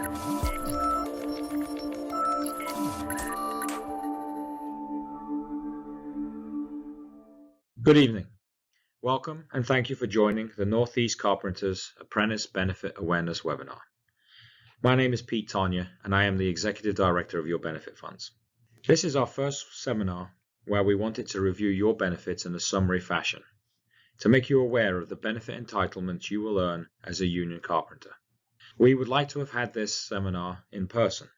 Good evening. Welcome and thank you for joining the Northeast Carpenters Apprentice Benefit Awareness webinar. My name is Pete Tanya and I am the Executive Director of your benefit funds. This is our first seminar where we wanted to review your benefits in a summary fashion to make you aware of the benefit entitlements you will earn as a union carpenter. We would like to have had this seminar in person,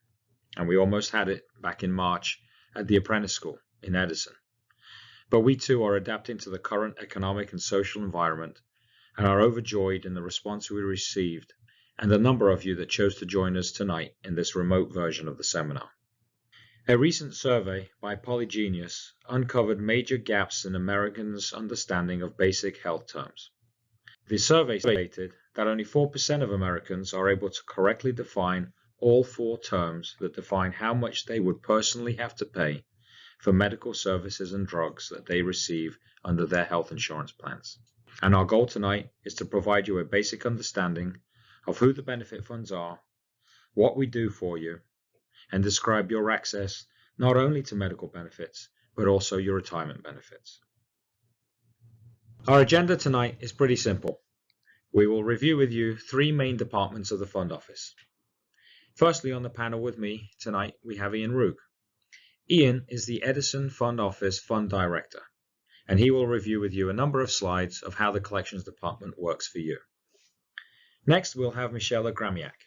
and we almost had it back in March at the Apprentice School in Edison. But we too are adapting to the current economic and social environment and are overjoyed in the response we received and the number of you that chose to join us tonight in this remote version of the seminar. A recent survey by Polygenius uncovered major gaps in Americans' understanding of basic health terms. The survey stated that only 4% of Americans are able to correctly define all four terms that define how much they would personally have to pay for medical services and drugs that they receive under their health insurance plans. And our goal tonight is to provide you a basic understanding of who the benefit funds are, what we do for you, and describe your access not only to medical benefits, but also your retirement benefits. Our agenda tonight is pretty simple. We will review with you three main departments of the fund office. Firstly, on the panel with me tonight, we have Ian Rook. Ian is the Edison Fund Office Fund Director, and he will review with you a number of slides of how the collections department works for you. Next, we'll have Michela Gramiak,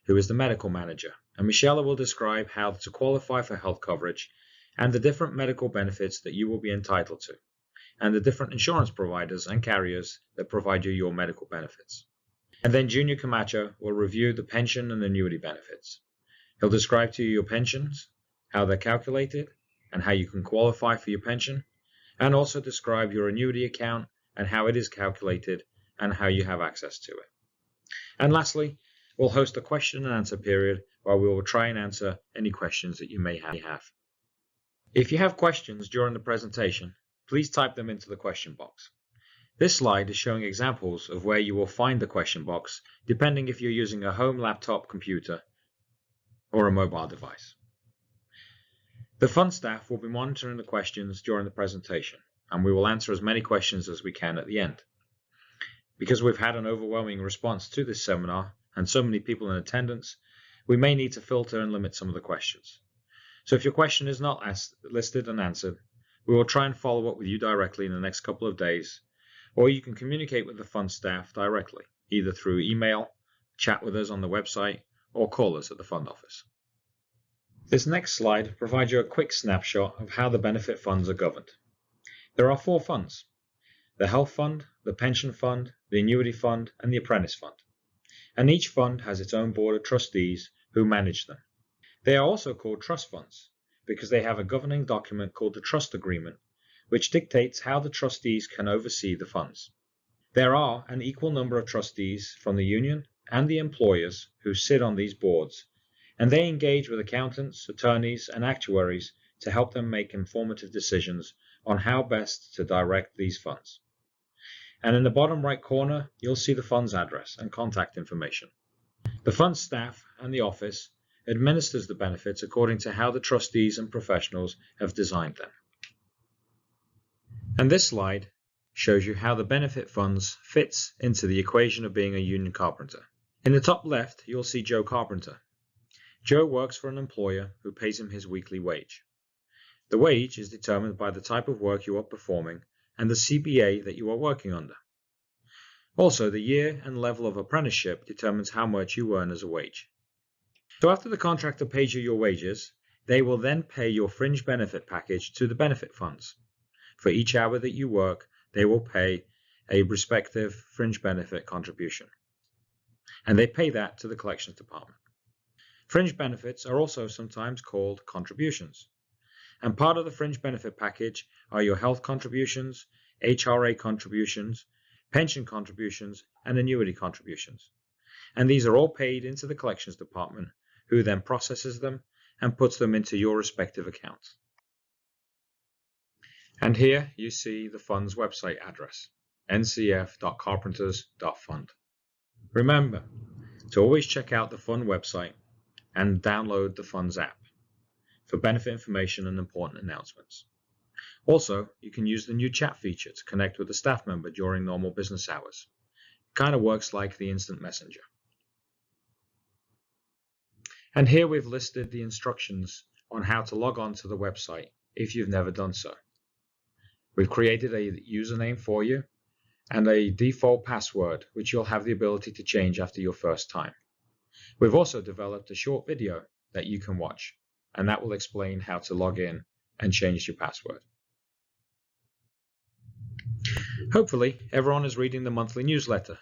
who is the Medical Manager, and Michela will describe how to qualify for health coverage and the different medical benefits that you will be entitled to, and the different insurance providers and carriers that provide you your medical benefits. And then Junior Camacho will review the pension and annuity benefits. He'll describe to you your pensions, how they're calculated, and how you can qualify for your pension, and also describe your annuity account and how it is calculated and how you have access to it. And lastly, we'll host a question and answer period where we will try and answer any questions that you may have. If you have questions during the presentation, please type them into the question box. This slide is showing examples of where you will find the question box, depending if you're using a home laptop computer or a mobile device. The fund staff will be monitoring the questions during the presentation, and we will answer as many questions as we can at the end. Because we've had an overwhelming response to this seminar and so many people in attendance, we may need to filter and limit some of the questions. So if your question is not listed and answered, we will try and follow up with you directly in the next couple of days, or you can communicate with the fund staff directly, either through email, chat with us on the website, or call us at the fund office. This next slide provides you a quick snapshot of how the benefit funds are governed. There are four funds: the Health Fund, the Pension Fund, the Annuity Fund, and the Apprentice Fund. And each fund has its own board of trustees who manage them. They are also called trust funds because they have a governing document called the Trust Agreement, which dictates how the trustees can oversee the funds. There are an equal number of trustees from the union and the employers who sit on these boards, and they engage with accountants, attorneys, and actuaries to help them make informative decisions on how best to direct these funds. And in the bottom right corner, you'll see the fund's address and contact information. The fund staff and the office administers the benefits according to how the trustees and professionals have designed them. And this slide shows you how the benefit funds fits into the equation of being a union carpenter. In the top left, you'll see Joe Carpenter. Joe works for an employer who pays him his weekly wage. The wage is determined by the type of work you are performing and the CBA that you are working under. Also, the year and level of apprenticeship determines how much you earn as a wage. So after the contractor pays you your wages, they will then pay your fringe benefit package to the benefit funds. For each hour that you work, they will pay a respective fringe benefit contribution. And they pay that to the collections department. Fringe benefits are also sometimes called contributions. And part of the fringe benefit package are your health contributions, HRA contributions, pension contributions, and annuity contributions. And these are all paid into the collections department, who then processes them and puts them into your respective accounts. And here you see the fund's website address, ncf.carpenters.fund. Remember, So always check out the Fund website and download the Funds app for benefit information and important announcements. Also, you can use the new chat feature to connect with a staff member during normal business hours. It kind of works like the instant messenger. And here we've listed the instructions on how to log on to the website if you've never done so. We've created a username for you and a default password, which you'll have the ability to change after your first time. We've also developed a short video that you can watch, and that will explain how to log in and change your password. Hopefully, everyone is reading the monthly newsletter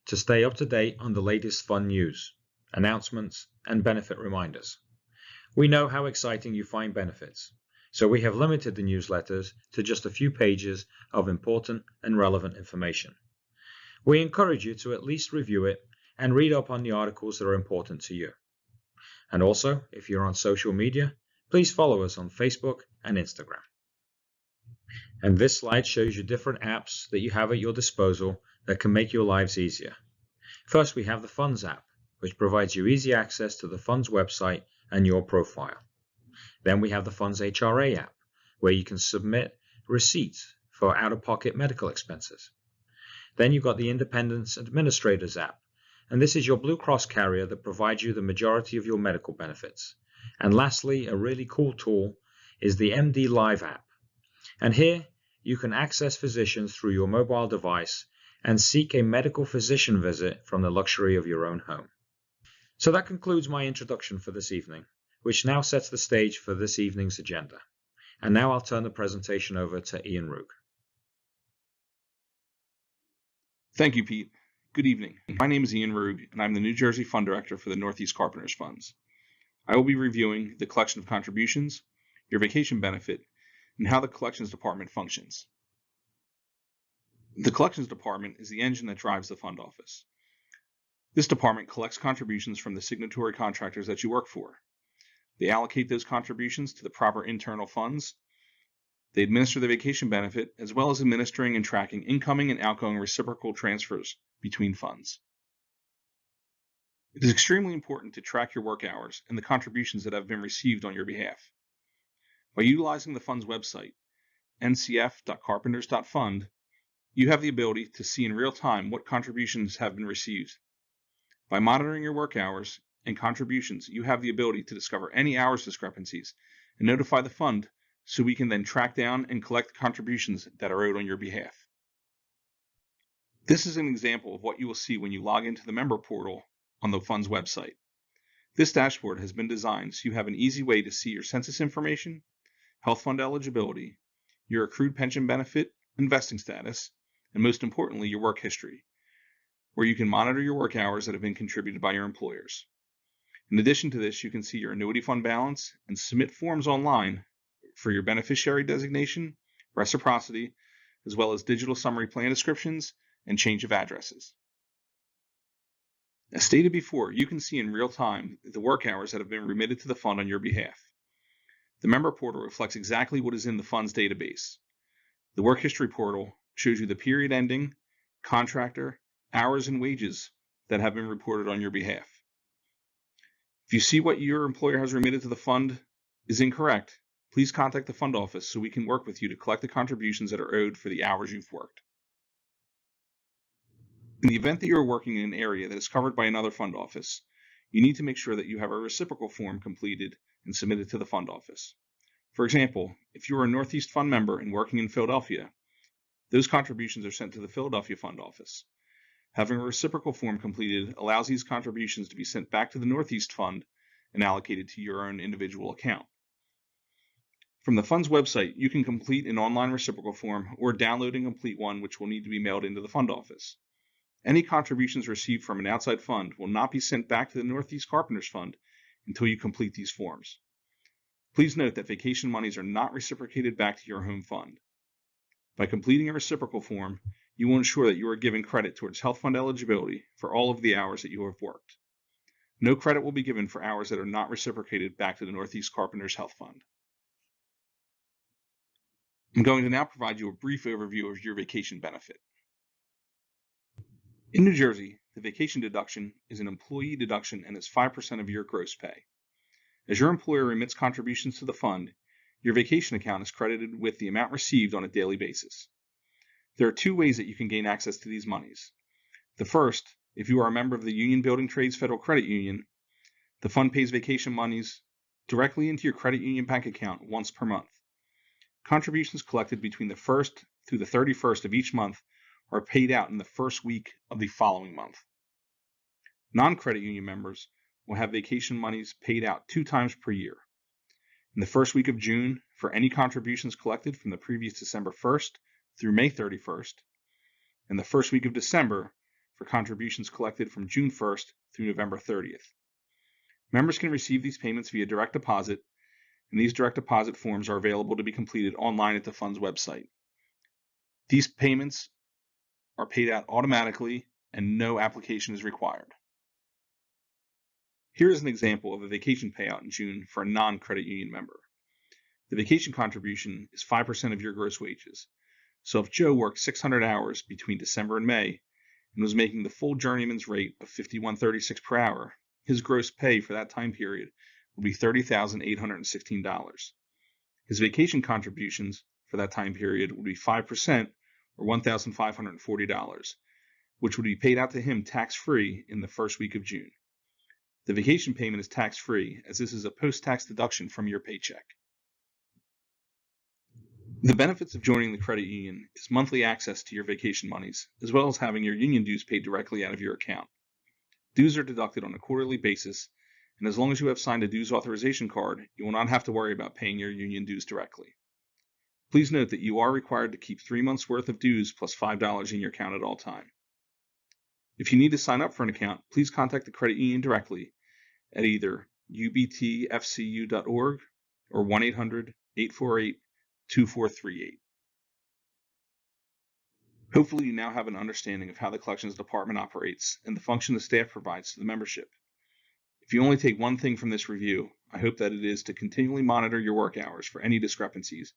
to stay up to date on the latest fund news, announcements, and benefit reminders. We know how exciting you find benefits, so we have limited the newsletters to just a few pages of important and relevant information. We encourage you to at least review it and read up on the articles that are important to you. And also, if you're on social media, please follow us on Facebook and Instagram. And this slide shows you different apps that you have at your disposal that can make your lives easier. First, we have the Funds app, which provides you easy access to the Funds website and your profile. Then we have the Funds HRA app, where you can submit receipts for out-of-pocket medical expenses. Then you've got the Independence Administrators app, and this is your Blue Cross carrier that provides you the majority of your medical benefits. And lastly, a really cool tool is the MD Live app. And here you can access physicians through your mobile device and seek a medical physician visit from the luxury of your own home. So that concludes my introduction for this evening, which now sets the stage for this evening's agenda. And now I'll turn the presentation over to Ian Roog. Thank you, Pete. Good evening. My name is Ian Roog, and I'm the New Jersey Fund Director for the Northeast Carpenters Funds. I will be reviewing the collection of contributions, your vacation benefit, and how the collections department functions. The collections department is the engine that drives the fund office. This department collects contributions from the signatory contractors that you work for. They allocate those contributions to the proper internal funds. They administer the vacation benefit, as well as administering and tracking incoming and outgoing reciprocal transfers between funds. It is extremely important to track your work hours and the contributions that have been received on your behalf. By utilizing the fund's website, ncf.carpenters.fund, you have the ability to see in real time what contributions have been received. By monitoring your work hours and contributions, you have the ability to discover any hours discrepancies and notify the fund so we can then track down and collect contributions that are owed on your behalf. This is an example of what you will see when you log into the member portal on the fund's website. This dashboard has been designed so you have an easy way to see your census information, health fund eligibility, your accrued pension benefit, investing status, and most importantly, your work history, where you can monitor your work hours that have been contributed by your employers. In addition to this, you can see your annuity fund balance and submit forms online for your beneficiary designation, reciprocity, as well as digital summary plan descriptions and change of addresses. As stated before, you can see in real time the work hours that have been remitted to the fund on your behalf. The member portal reflects exactly what is in the fund's database. The work history portal shows you the period ending, contractor, hours, and wages that have been reported on your behalf. If you see what your employer has remitted to the fund is incorrect, please contact the fund office so we can work with you to collect the contributions that are owed for the hours you've worked. In the event that you are working in an area that is covered by another fund office, you need to make sure that you have a reciprocal form completed and submitted to the fund office. For example, if you are a Northeast Fund member and working in Philadelphia, those contributions are sent to the Philadelphia Fund office. Having a reciprocal form completed allows these contributions to be sent back to the Northeast Fund and allocated to your own individual account. From the fund's website, you can complete an online reciprocal form or download and complete one which will need to be mailed into the fund office. Any contributions received from an outside fund will not be sent back to the Northeast Carpenters Fund until you complete these forms. Please note that vacation monies are not reciprocated back to your home fund. By completing a reciprocal form, you will ensure that you are given credit towards health fund eligibility for all of the hours that you have worked. No credit will be given for hours that are not reciprocated back to the Northeast Carpenters Health Fund. I'm going to now provide you a brief overview of your vacation benefit. In New Jersey, the vacation deduction is an employee deduction and is 5% of your gross pay. As your employer remits contributions to the fund, your vacation account is credited with the amount received on a daily basis. There are two ways that you can gain access to these monies. The first, if you are a member of the Union Building Trades Federal Credit Union, the fund pays vacation monies directly into your credit union bank account once per month. Contributions collected between the 1st through the 31st of each month are paid out in the first week of the following month. Non-credit union members will have vacation monies paid out 2 times per year. In the first week of June for any contributions collected from the previous December 1st through May 31st, and the first week of December for contributions collected from June 1st through November 30th. Members can receive these payments via direct deposit, and these direct deposit forms are available to be completed online at the fund's website. These payments are paid out automatically and no application is required. Here is an example of a vacation payout in June for a non-credit union member. The vacation contribution is 5% of your gross wages. So if Joe worked 600 hours between December and May and was making the full journeyman's rate of $51.36 per hour, his gross pay for that time period would be $30,816. His vacation contributions for that time period would be 5% or $1,540, which would be paid out to him tax-free in the first week of June. The vacation payment is tax-free as this is a post-tax deduction from your paycheck. The benefits of joining the credit union is monthly access to your vacation monies, as well as having your union dues paid directly out of your account. Dues are deducted on a quarterly basis, and as long as you have signed a dues authorization card, you will not have to worry about paying your union dues directly. Please note that you are required to keep 3 months' worth of dues plus $5 in your account at all times. If you need to sign up for an account, please contact the credit union directly at either ubtfcu.org or 1-800-848-2438. Hopefully you now have an understanding of how the collections department operates and the function the staff provides to the membership. If you only take one thing from this review, I hope that it is to continually monitor your work hours for any discrepancies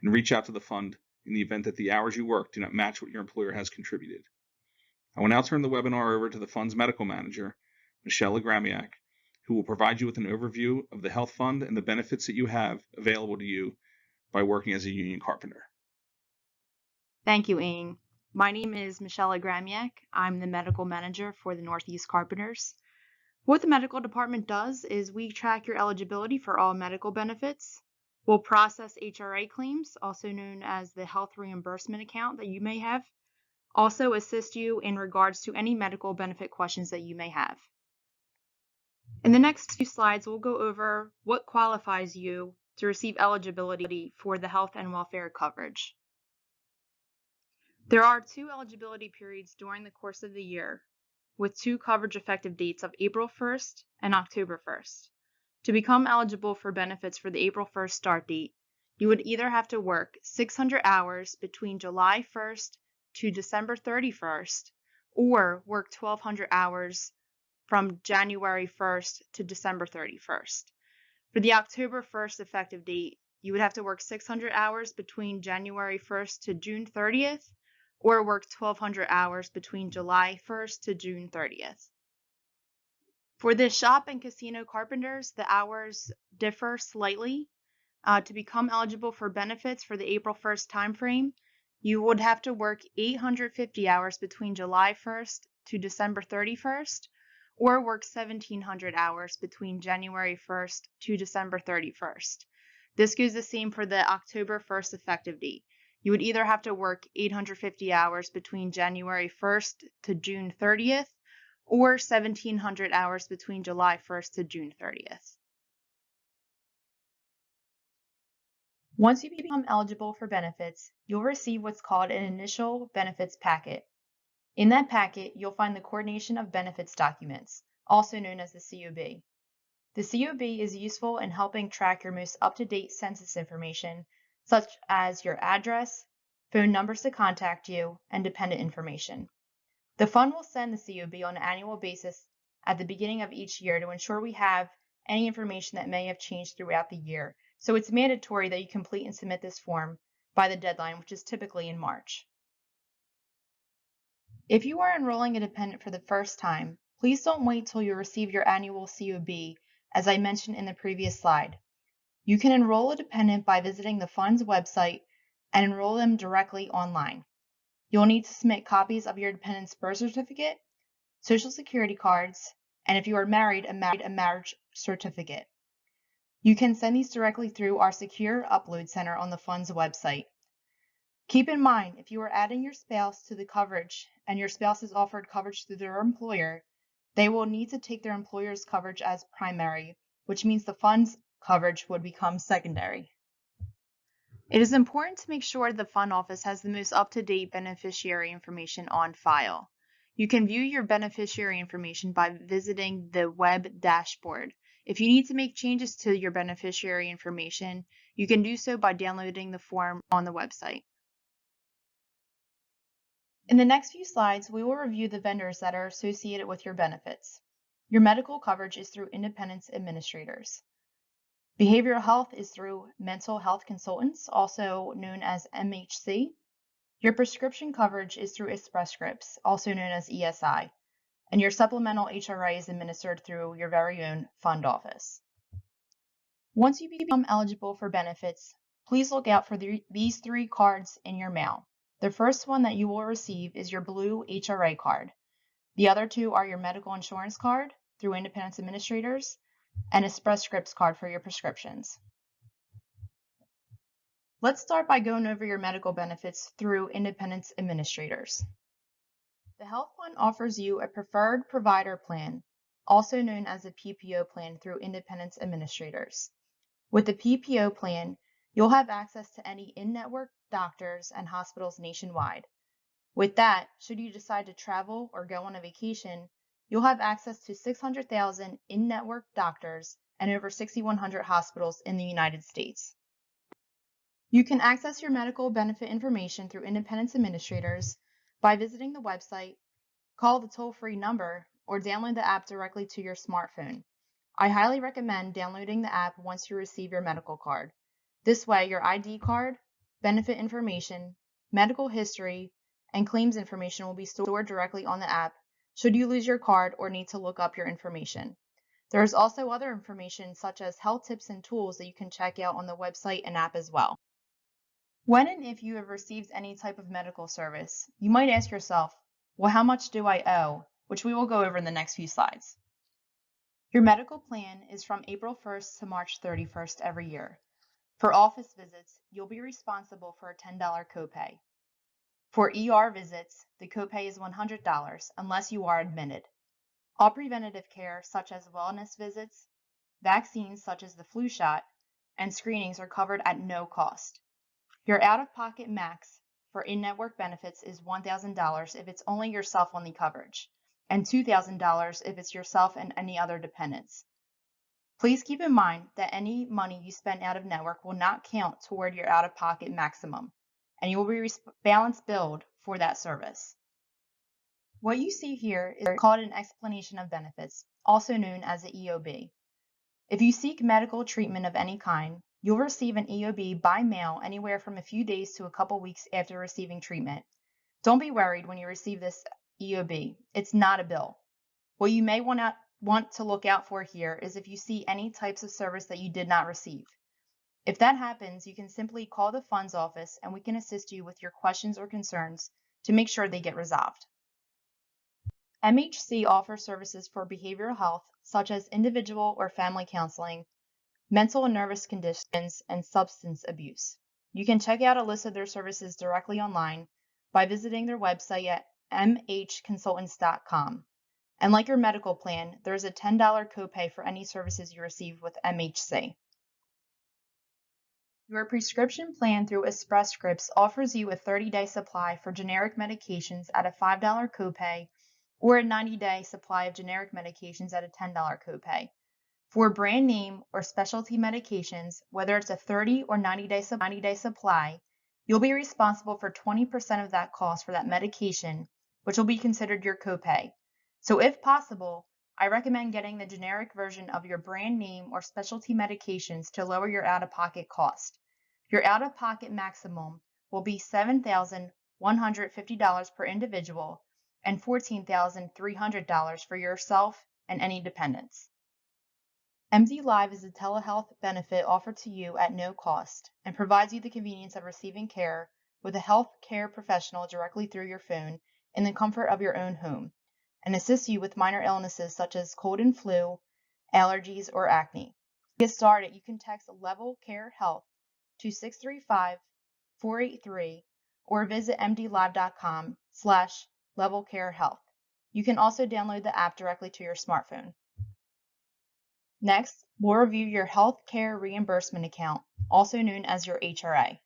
and reach out to the fund in the event that the hours you work do not match what your employer has contributed. I will now turn the webinar over to the fund's medical manager, Michelle Gramiak, who will provide you with an overview of the health fund and the benefits that you have available to you by working as a union carpenter. Thank you, Ing. My name is Michelle Gramiak. I'm the medical manager for the Northeast Carpenters. What the medical department does is we track your eligibility for all medical benefits. We'll process HRA claims, also known as the health reimbursement account that you may have. Also assist you in regards to any medical benefit questions that you may have. In the next few slides, we'll go over what qualifies you to receive eligibility for the health and welfare coverage. There are 2 eligibility periods during the course of the year, with 2 coverage effective dates of April 1st and October 1st. To become eligible for benefits for the April 1st start date, you would either have to work 600 hours between July 1st to December 31st, or work 1,200 hours from January 1st to December 31st. For the October 1st effective date, you would have to work 600 hours between January 1st to June 30th, or work 1,200 hours between July 1st to June 30th. For the shop and casino carpenters, the hours differ slightly. To become eligible for benefits for the April 1st timeframe, you would have to work 850 hours between July 1st to December 31st, or work 1,700 hours between January 1st to December 31st. This goes the same for the October 1st effective date. You would either have to work 850 hours between January 1st to June 30th, or 1,700 hours between July 1st to June 30th. Once you become eligible for benefits, you'll receive what's called an initial benefits packet. In that packet, you'll find the coordination of benefits documents, also known as the COB. The COB is useful in helping track your most up-to-date census information, such as your address, phone numbers to contact you, and dependent information. The fund will send the COB on an annual basis at the beginning of each year to ensure we have any information that may have changed throughout the year, so it's mandatory that you complete and submit this form by the deadline, which is typically in March. If you are enrolling a dependent for the first time, please don't wait till you receive your annual COB, as I mentioned in the previous slide. You can enroll a dependent by visiting the fund's website and enroll them directly online. You'll need to submit copies of your dependent's birth certificate, social security cards, and if you are married, a marriage certificate. You can send these directly through our secure upload center on the fund's website. Keep in mind, if you are adding your spouse to the coverage and your spouse is offered coverage through their employer, they will need to take their employer's coverage as primary, which means the fund's coverage would become secondary. It is important to make sure the fund office has the most up-to-date beneficiary information on file. You can view your beneficiary information by visiting the web dashboard. If you need to make changes to your beneficiary information, you can do so by downloading the form on the website. In the next few slides, we will review the vendors that are associated with your benefits. Your medical coverage is through independent administrators. Behavioral health is through mental health consultants, also known as MHC. Your prescription coverage is through Express Scripts, also known as ESI. And your supplemental HRA is administered through your very own fund office. Once you become eligible for benefits, please look out for these 3 cards in your mail. The first one that you will receive is your blue HRA card. The other 2 are your medical insurance card through independent administrators and Express Scripts card for your prescriptions. Let's start by going over your medical benefits through independent administrators. The Health Fund offers you a preferred provider plan, also known as a PPO plan through independent administrators. With the PPO plan, you'll have access to any in-network doctors and hospitals nationwide. With that, should you decide to travel or go on a vacation, you'll have access to 600,000 in-network doctors and over 6,100 hospitals in the United States. You can access your medical benefit information through independent administrators by visiting the website, call the toll-free number, or download the app directly to your smartphone. I highly recommend downloading the app once you receive your medical card. This way, your ID card, benefit information, medical history, and claims information will be stored directly on the app should you lose your card or need to look up your information. There is also other information such as health tips and tools that you can check out on the website and app as well. When and if you have received any type of medical service, you might ask yourself, well, how much do I owe? Which we will go over in the next few slides. Your medical plan is from April 1st to March 31st every year. For office visits, you'll be responsible for a $10 copay. For ER visits, the copay is $100 unless you are admitted. All preventative care, such as wellness visits, vaccines such as the flu shot, and screenings are covered at no cost. Your out-of-pocket max for in-network benefits is $1,000 if it's only yourself on the coverage, and $2,000 if it's yourself and any other dependents. Please keep in mind that any money you spend out of network will not count toward your out-of-pocket maximum, and you will be balance billed for that service. What you see here is called an explanation of benefits, also known as an EOB. If you seek medical treatment of any kind, you'll receive an EOB by mail anywhere from a few days to a couple weeks after receiving treatment. Don't be worried when you receive this EOB. It's not a bill. What you may want to look out for here is if you see any types of service that you did not receive. If that happens, you can simply call the funds office and we can assist you with your questions or concerns to make sure they get resolved. MHC offers services for behavioral health, such as individual or family counseling, mental and nervous conditions, and substance abuse. You can check out a list of their services directly online by visiting their website at mhconsultants.com. And like your medical plan, there is a $10 copay for any services you receive with MHC. Your prescription plan through Express Scripts offers you a 30-day supply for generic medications at a $5 copay or a 90-day supply of generic medications at a $10 copay. For brand name or specialty medications, whether it's a 30 or 90-day supply, you'll be responsible for 20% of that cost for that medication, which will be considered your copay. So if possible, I recommend getting the generic version of your brand name or specialty medications to lower your out-of-pocket cost. Your out-of-pocket maximum will be $7,150 per individual and $14,300 for yourself and any dependents. MD Live is a telehealth benefit offered to you at no cost and provides you the convenience of receiving care with a health care professional directly through your phone in the comfort of your own home, and assists you with minor illnesses such as cold and flu, allergies, or acne. To get started, you can text Level Care Health to 635-483 or visit mdlive.com/levelcarehealth. You can also download the app directly to your smartphone. Next, we'll review your health care reimbursement account, also known as your HRA.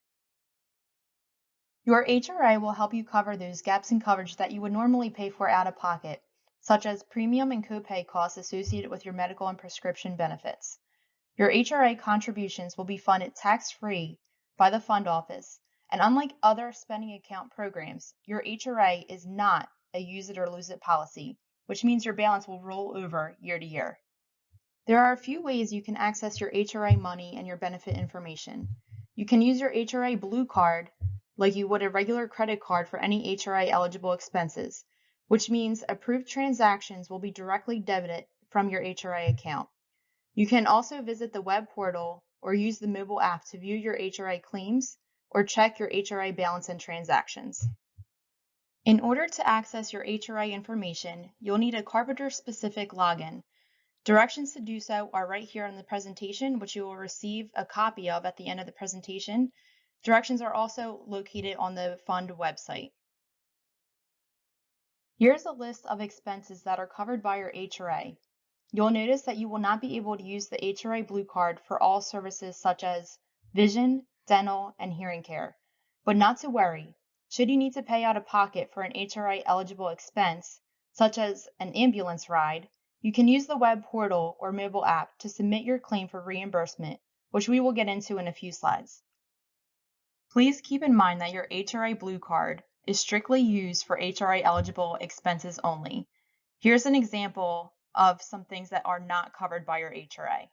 Your HRA will help you cover those gaps in coverage that you would normally pay for out of pocket, such as premium and copay costs associated with your medical and prescription benefits. Your HRA contributions will be funded tax-free by the fund office, and unlike other spending account programs, your HRA is not a use it or lose it policy, which means your balance will roll over year to year. There are a few ways you can access your HRA money and your benefit information. You can use your HRA Blue Card like you would a regular credit card for any HRA eligible expenses, which means approved transactions will be directly debited from your HRA account. You can also visit the web portal or use the mobile app to view your HRA claims or check your HRA balance and transactions. In order to access your HRA information, you'll need a Carpenter-specific login. Directions to do so are right here in the presentation, which you will receive a copy of at the end of the presentation. Directions are also located on the fund website. Here's a list of expenses that are covered by your HRA. You'll notice that you will not be able to use the HRA Blue Card for all services such as vision, dental, and hearing care. But not to worry. Should you need to pay out of pocket for an HRA eligible expense, such as an ambulance ride, you can use the web portal or mobile app to submit your claim for reimbursement, which we will get into in a few slides. Please keep in mind that your HRA Blue Card is strictly used for HRA eligible expenses only. Here's an example of some things that are not covered by your HRA.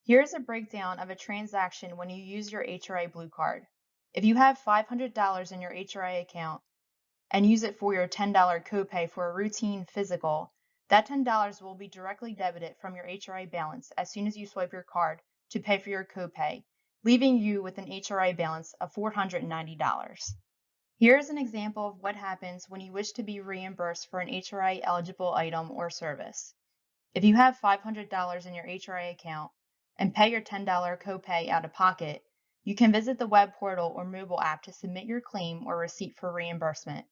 Here's a breakdown of a transaction when you use your HRA Blue Card. If you have $500 in your HRA account and use it for your $10 copay for a routine physical, that $10 will be directly debited from your HRA balance as soon as you swipe your card to pay for your copay, leaving you with an HRA balance of $490. Here's an example of what happens when you wish to be reimbursed for an HRA eligible item or service. If you have $500 in your HRA account and pay your $10 copay out of pocket, you can visit the web portal or mobile app to submit your claim or receipt for reimbursement.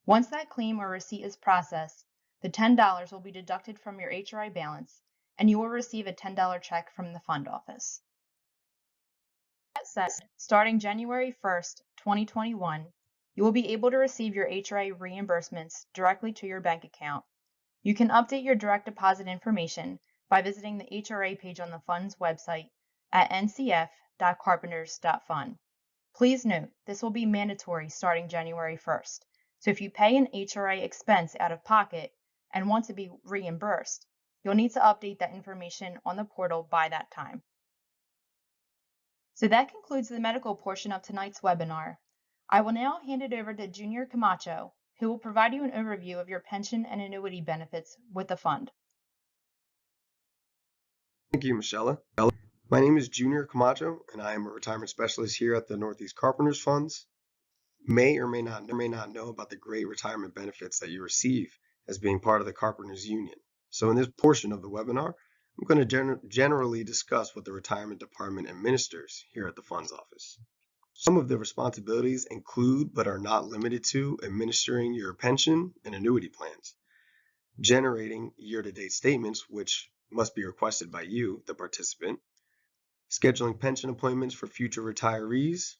Once that claim or receipt is processed, the $10 will be deducted from your HRA balance, and you will receive a $10 check from the fund office. That said, starting January 1st, 2021, you will be able to receive your HRA reimbursements directly to your bank account. You can update your direct deposit information by visiting the HRA page on the fund's website at ncf.carpenters.fund. Please note, this will be mandatory starting January 1st. So if you pay an HRA expense out of pocket and want to be reimbursed, you'll need to update that information on the portal by that time. So that concludes the medical portion of tonight's webinar. I will now hand it over to Junior Camacho, who will provide you an overview of your pension and annuity benefits with the fund. Thank you, Michelle. My name is Junior Camacho, and I am a retirement specialist here at the Northeast Carpenters Funds. May or may not know about the great retirement benefits that you receive as being part of the Carpenters Union. So in this portion of the webinar, I'm going to generally discuss what the retirement department administers here at the funds office. Some of the responsibilities include, but are not limited to, administering your pension and annuity plans, generating year-to-date statements, which must be requested by you, the participant, scheduling pension appointments for future retirees.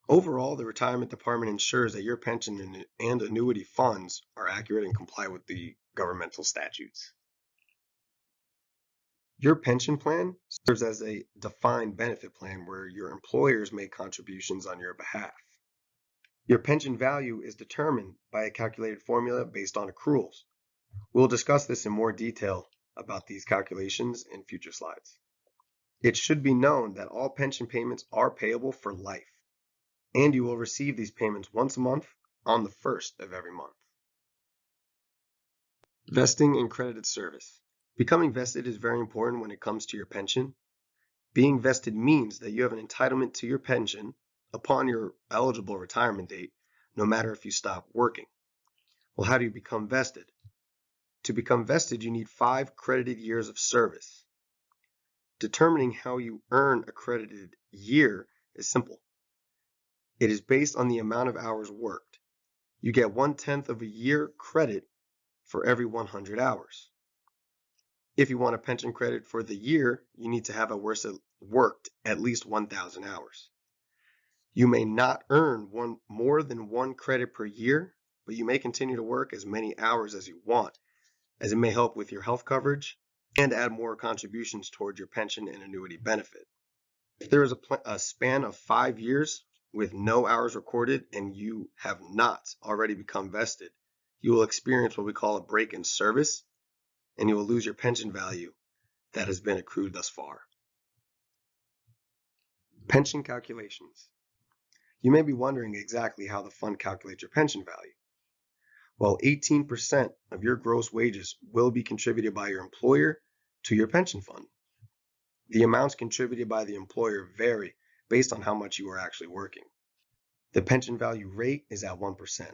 Overall, the retirement department ensures that your pension and annuity funds are accurate and comply with the governmental statutes. Your pension plan serves as a defined benefit plan where your employers make contributions on your behalf. Your pension value is determined by a calculated formula based on accruals. We'll discuss this in more detail about these calculations in future slides. It should be known that all pension payments are payable for life, and you will receive these payments once a month on the 1st of every month. Vesting and credited service. Becoming vested is very important when it comes to your pension. Being vested means that you have an entitlement to your pension upon your eligible retirement date, no matter if you stop working. Well, how do you become vested? To become vested, you need 5 credited years of service. Determining how you earn a credited year is simple. It is based on the amount of hours worked. You get 1/10 of a year credit for every 100 hours. If you want a pension credit for the year, you need to have worked at least 1,000 hours. You may not earn more than 1 credit per year, but you may continue to work as many hours as you want, as it may help with your health coverage and add more contributions toward your pension and annuity benefit. If there is a span of 5 years with no hours recorded and you have not already become vested, you will experience what we call a break in service, and you will lose your pension value that has been accrued thus far. Pension calculations. You may be wondering exactly how the fund calculates your pension value. Well, 18% of your gross wages will be contributed by your employer to your pension fund. The amounts contributed by the employer vary based on how much you are actually working. The pension value rate is at 1%.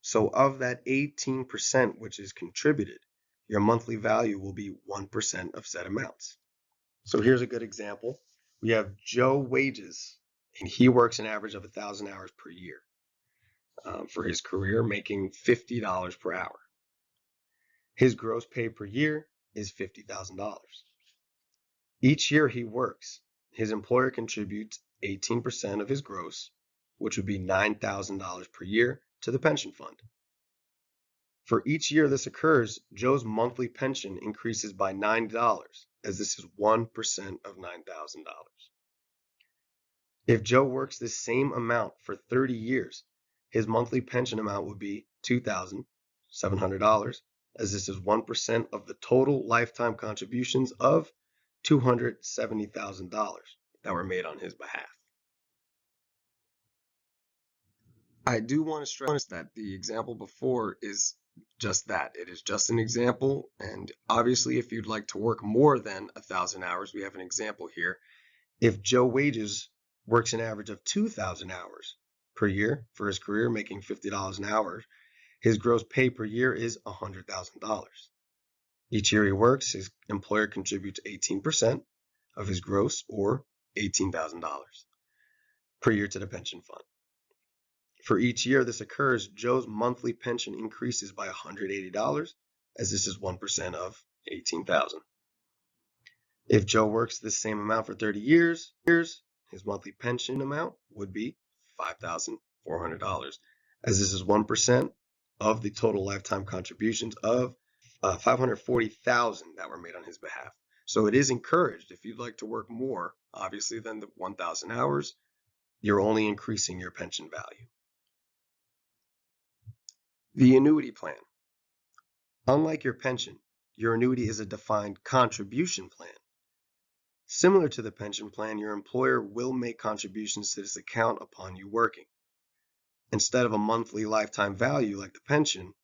So of that 18% which is contributed, your monthly value will be 1% of said amounts. So here's a good example. We have Joe wages, and he works an average of 1,000 hours per year for his career, making $50 per hour. His gross pay per year is $50,000. Each year he works, his employer contributes 18% of his gross, which would be $9,000 per year, to the pension fund. For each year this occurs, Joe's monthly pension increases by $9, as this is 1% of $9,000. If Joe works the same amount for 30 years, his monthly pension amount would be $2,700, as this is 1% of the total lifetime contributions of $270,000 that were made on his behalf. I do want to stress that the example before is just that. It is just an example, and obviously if you'd like to work more than 1,000 hours, we have an example here. If Joe wages works an average of 2,000 hours per year for his career, making $50 an hour, his gross pay per year is $100,000. Each year he works, his employer contributes 18% of his gross, or $18,000 per year, to the pension fund. For each year this occurs, Joe's monthly pension increases by $180, as this is 1% of $18,000. If Joe works the same amount for 30 years, his monthly pension amount would be $5,400, as this is 1% of the total lifetime contributions of $540,000 that were made on his behalf. So it is encouraged, if you'd like to work more, obviously, than the 1,000 hours, you're only increasing your pension value. The annuity plan. Unlike your pension, your annuity is a defined contribution plan. Similar to the pension plan, your employer will make contributions to this account upon you working. Instead of a monthly lifetime value like the pension,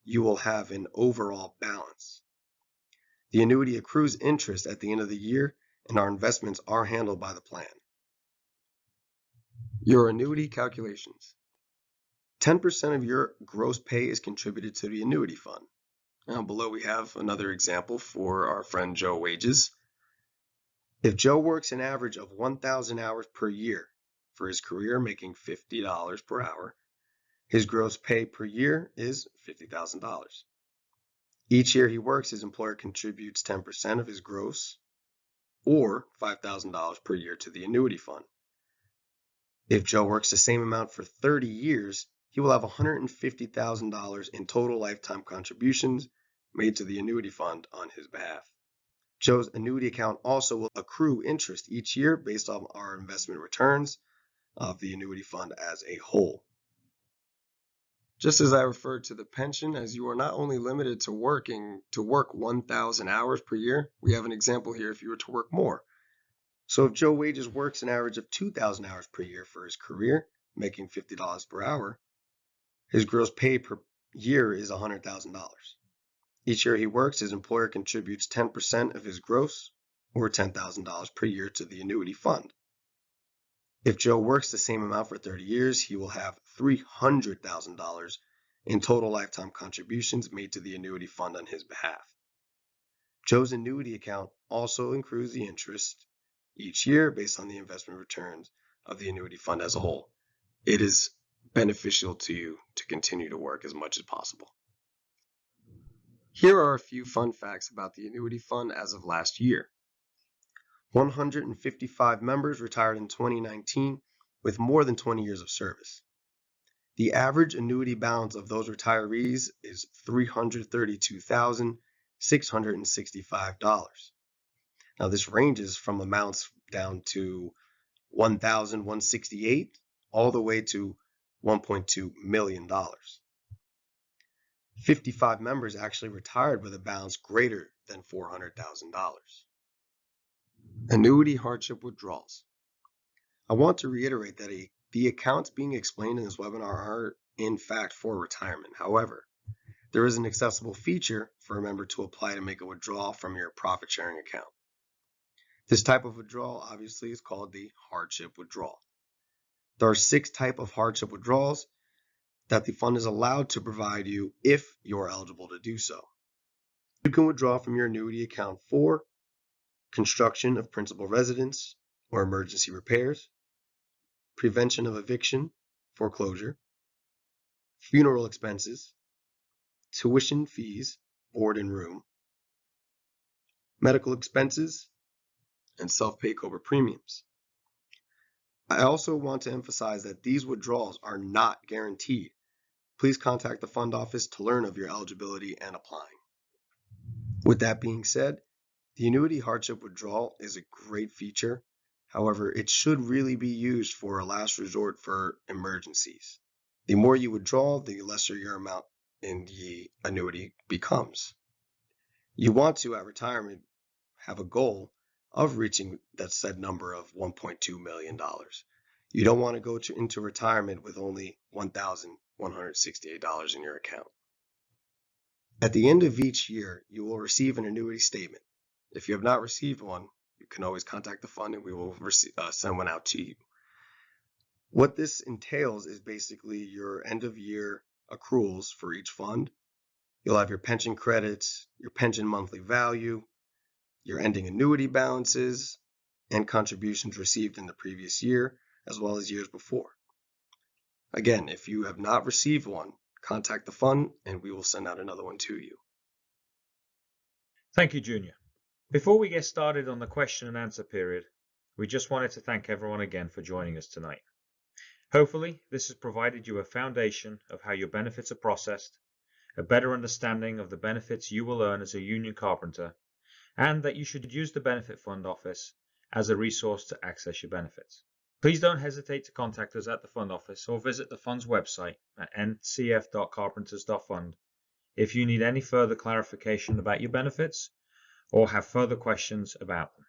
you will have an overall balance. The annuity accrues interest at the end of the year, and our investments are handled by the plan. Your annuity calculations. 10% of your gross pay is contributed to the annuity fund. Now below we have another example for our friend Joe wages. If Joe works an average of 1,000 hours per year for his career, making $50 per hour, his gross pay per year is $50,000. Each year he works, his employer contributes 10% of his gross, or $5,000 per year, to the annuity fund. If Joe works the same amount for 30 years, he will have $150,000 in total lifetime contributions made to the annuity fund on his behalf. Joe's annuity account also will accrue interest each year based on our investment returns of the annuity fund as a whole. Just as I referred to the pension, as you are not only limited to work 1,000 hours per year, we have an example here if you were to work more. So if Joe wages works an average of 2,000 hours per year for his career, making $50 per hour, His gross pay per year is $100,000. Each year he works, his employer contributes 10% of his gross, or $10,000 per year, to the Annuity Fund. If Joe works the same amount for 30 years, he will have $300,000 in total lifetime contributions made to the Annuity Fund on his behalf. Joe's annuity account also accrues the interest each year based on the investment returns of the Annuity Fund as a whole. It is beneficial to you to continue to work as much as possible. Here are a few fun facts about the Annuity Fund as of last year. 155 members retired in 2019 with more than 20 years of service. The average annuity balance of those retirees is $332,665. Now this ranges from amounts down to $1,168 all the way to $1.2 million. 55 members actually retired with a balance greater than $400,000. Annuity hardship withdrawals. I want to reiterate that the accounts being explained in this webinar are in fact for retirement. However, there is an accessible feature for a member to apply to make a withdrawal from your profit sharing account. This type of withdrawal obviously is called the hardship withdrawal. There are 6 types of hardship withdrawals that the fund is allowed to provide you if you're eligible to do so. You can withdraw from your annuity account for construction of principal residence or emergency repairs, prevention of eviction, foreclosure, funeral expenses, tuition fees, board and room, medical expenses, and self-pay COBRA premiums. I also want to emphasize that these withdrawals are not guaranteed. Please contact the fund office to learn of your eligibility and applying. With that being said, the annuity hardship withdrawal is a great feature. However, it should really be used for a last resort for emergencies. The more you withdraw, the lesser your amount in the annuity becomes. You want to, at retirement, have a goal of reaching that said number of $1.2 million. You don't want to go into retirement with only $1,168 in your account. At the end of each year, you will receive an annuity statement. If you have not received one, you can always contact the fund and we will send one out to you. What this entails is basically your end of year accruals for each fund. You'll have your pension credits, your pension monthly value, your ending annuity balances, and contributions received in the previous year, as well as years before. Again, if you have not received one, contact the fund and we will send out another one to you. Thank you, Junior. Before we get started on the question and answer period, we just wanted to thank everyone again for joining us tonight. Hopefully, this has provided you a foundation of how your benefits are processed, a better understanding of the benefits you will earn as a union carpenter, and that you should use the Benefit Fund Office as a resource to access your benefits. Please don't hesitate to contact us at the Fund Office or visit the Fund's website at ncf.carpenters.fund if you need any further clarification about your benefits or have further questions about them.